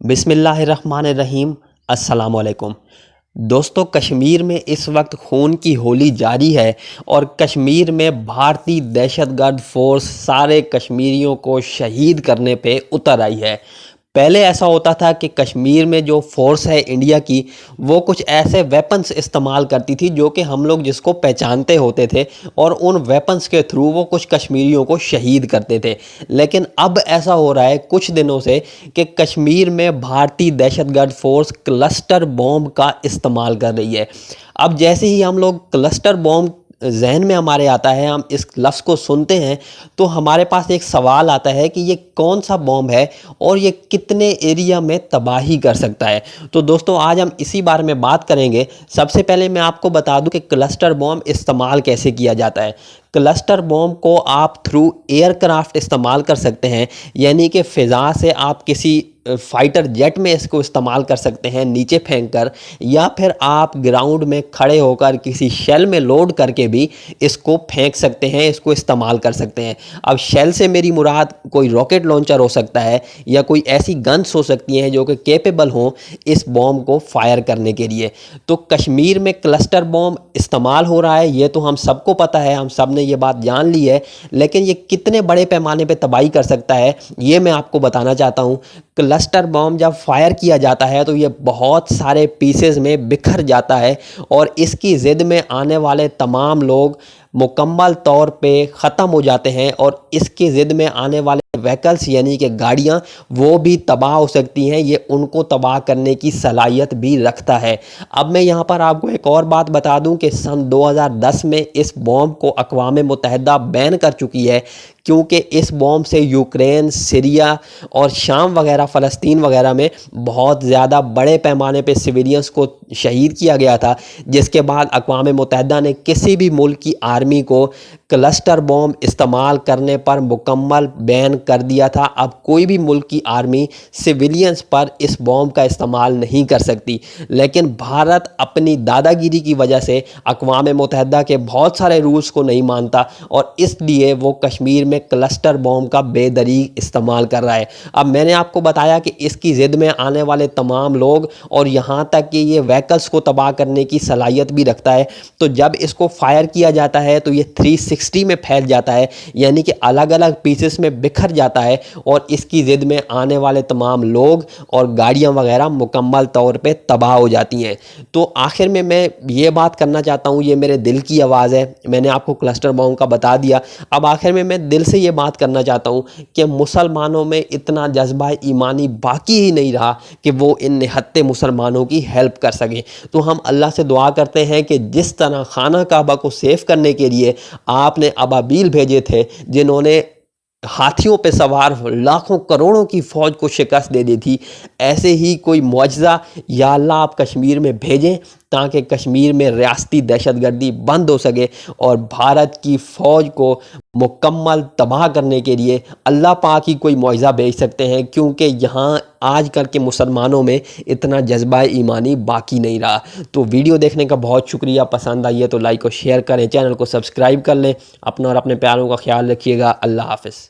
بسم اللہ الرحمن الرحیم۔ السلام علیکم دوستو، کشمیر میں اس وقت خون کی ہولی جاری ہے اور کشمیر میں بھارتی دہشت گرد فورس سارے کشمیریوں کو شہید کرنے پہ اتر آئی ہے۔ پہلے ایسا ہوتا تھا کہ کشمیر میں جو فورس ہے انڈیا کی، وہ کچھ ایسے ویپنز استعمال کرتی تھی جو کہ ہم لوگ جس کو پہچانتے ہوتے تھے، اور ان ویپنز کے تھرو وہ کچھ کشمیریوں کو شہید کرتے تھے۔ لیکن اب ایسا ہو رہا ہے کچھ دنوں سے کہ کشمیر میں بھارتی دہشت گرد فورس کلسٹر بوم کا استعمال کر رہی ہے۔ اب جیسے ہی ہم لوگ کلسٹر بوم ذہن میں ہمارے آتا ہے، ہم اس لفظ کو سنتے ہیں تو ہمارے پاس ایک سوال آتا ہے کہ یہ کون سا بوم ہے اور یہ کتنے ایریا میں تباہی کر سکتا ہے۔ تو دوستو، آج ہم اسی بارے میں بات کریں گے۔ سب سے پہلے میں آپ کو بتا دوں کہ کلسٹر بوم استعمال کیسے کیا جاتا ہے۔ کلسٹر بوم کو آپ تھرو ایئر کرافٹ استعمال کر سکتے ہیں، یعنی کہ فضا سے آپ کسی فائٹر جیٹ میں اس کو استعمال کر سکتے ہیں نیچے پھینک کر، یا پھر آپ گراؤنڈ میں کھڑے ہو کر کسی شیل میں لوڈ کر کے بھی اس کو پھینک سکتے ہیں، اس کو استعمال کر سکتے ہیں۔ اب شیل سے میری مراد کوئی راکٹ لانچر ہو سکتا ہے یا کوئی ایسی گنس ہو سکتی ہیں جو کہ کیپیبل ہوں اس بوم کو فائر کرنے کے لیے۔ تو کشمیر میں کلسٹر بوم استعمال ہو رہا ہے، یہ تو ہم سب کو پتہ ہے، ہم سب نے یہ بات جان لی ہے، لیکن یہ کتنے بڑے پیمانے پہ تباہی کر سکتا ہے یہ میں آپ کو بتانا چاہتا ہوں۔ کلسٹر بوم جب فائر کیا جاتا ہے تو یہ بہت سارے پیسز میں بکھر جاتا ہے، اور اس کی زد میں آنے والے تمام لوگ مکمل طور پہ ختم ہو جاتے ہیں، اور اس کی زد میں آنے والے وہیکلز یعنی کہ گاڑیاں وہ بھی تباہ ہو سکتی ہیں، یہ ان کو تباہ کرنے کی صلاحیت بھی رکھتا ہے۔ اب میں یہاں پر آپ کو ایک اور بات بتا دوں کہ سن 2010 میں اس بوم کو اقوام متحدہ بین کر چکی ہے، کیونکہ اس بوم سے یوکرین، سیریا اور شام وغیرہ، فلسطین وغیرہ میں بہت زیادہ بڑے پیمانے پہ سویلینز کو شہید کیا گیا تھا، جس کے بعد اقوام متحدہ نے کسی بھی ملک کی آرمی کو کلسٹر بوم استعمال کرنے پر مکمل بین کر دیا تھا۔ اب کوئی بھی ملک کی آرمی سویلینز پر اس بوم کا استعمال نہیں کر سکتی، لیکن بھارت اپنی دادا گیری کی وجہ سے اقوام متحدہ کے بہت سارے رولز کو نہیں مانتا، اور اس لیے وہ کشمیر میں کلسٹر بوم کا بے دریغ استعمال کر رہا ہے۔ اب میں نے آپ کو بتایا کہ اس کی زد میں آنے والے تمام لوگ، اور یہاں تک کہ یہ وہیکلز کو تباہ کرنے کی صلاحیت بھی رکھتا ہے، تو جب اس کو فائر کیا جاتا ہے تو یہ 360 میں پھیل جاتا ہے، یعنی کہ الگ الگ پیسز میں بکھر جاتا ہے، اور اس کی زد میں آنے والے تمام لوگ اور گاڑیاں وغیرہ مکمل طور پہ تباہ ہو جاتی ہیں۔ تو آخر میں یہ بات کرنا چاہتا ہوں، یہ میرے دل کی آواز ہے، میں نے آپ کو کلسٹر بوم کا بتا دیا۔ اب آخر میں دل سے یہ بات کرنا چاہتا ہوں کہ مسلمانوں میں اتنا جذبہ ایمانی باقی ہی نہیں رہا کہ وہ ان نہتے مسلمانوں کی ہیلپ کر سکیں۔ تو ہم اللہ سے دعا کرتے ہیں کہ جس طرح خانہ کعبہ کو سیف کرنے کے لیے آپ نے ابابیل بھیجے تھے، جنہوں نے ہاتھیوں پہ سوار لاکھوں کروڑوں کی فوج کو شکست دے دی تھی، ایسے ہی کوئی معجزہ یا اللہ آپ کشمیر میں بھیجیں تاکہ کشمیر میں ریاستی دہشت گردی بند ہو سکے، اور بھارت کی فوج کو مکمل تباہ کرنے کے لیے اللہ پاک ہی کوئی معجزہ بھیج سکتے ہیں، کیونکہ یہاں آج کل کے مسلمانوں میں اتنا جذبہ ایمانی باقی نہیں رہا۔ تو ویڈیو دیکھنے کا بہت شکریہ، پسند آئی ہے تو لائک اور شیئر کریں، چینل کو سبسکرائب کر لیں، اپنا اور اپنے پیاروں کا خیال رکھیے گا۔ اللہ حافظ۔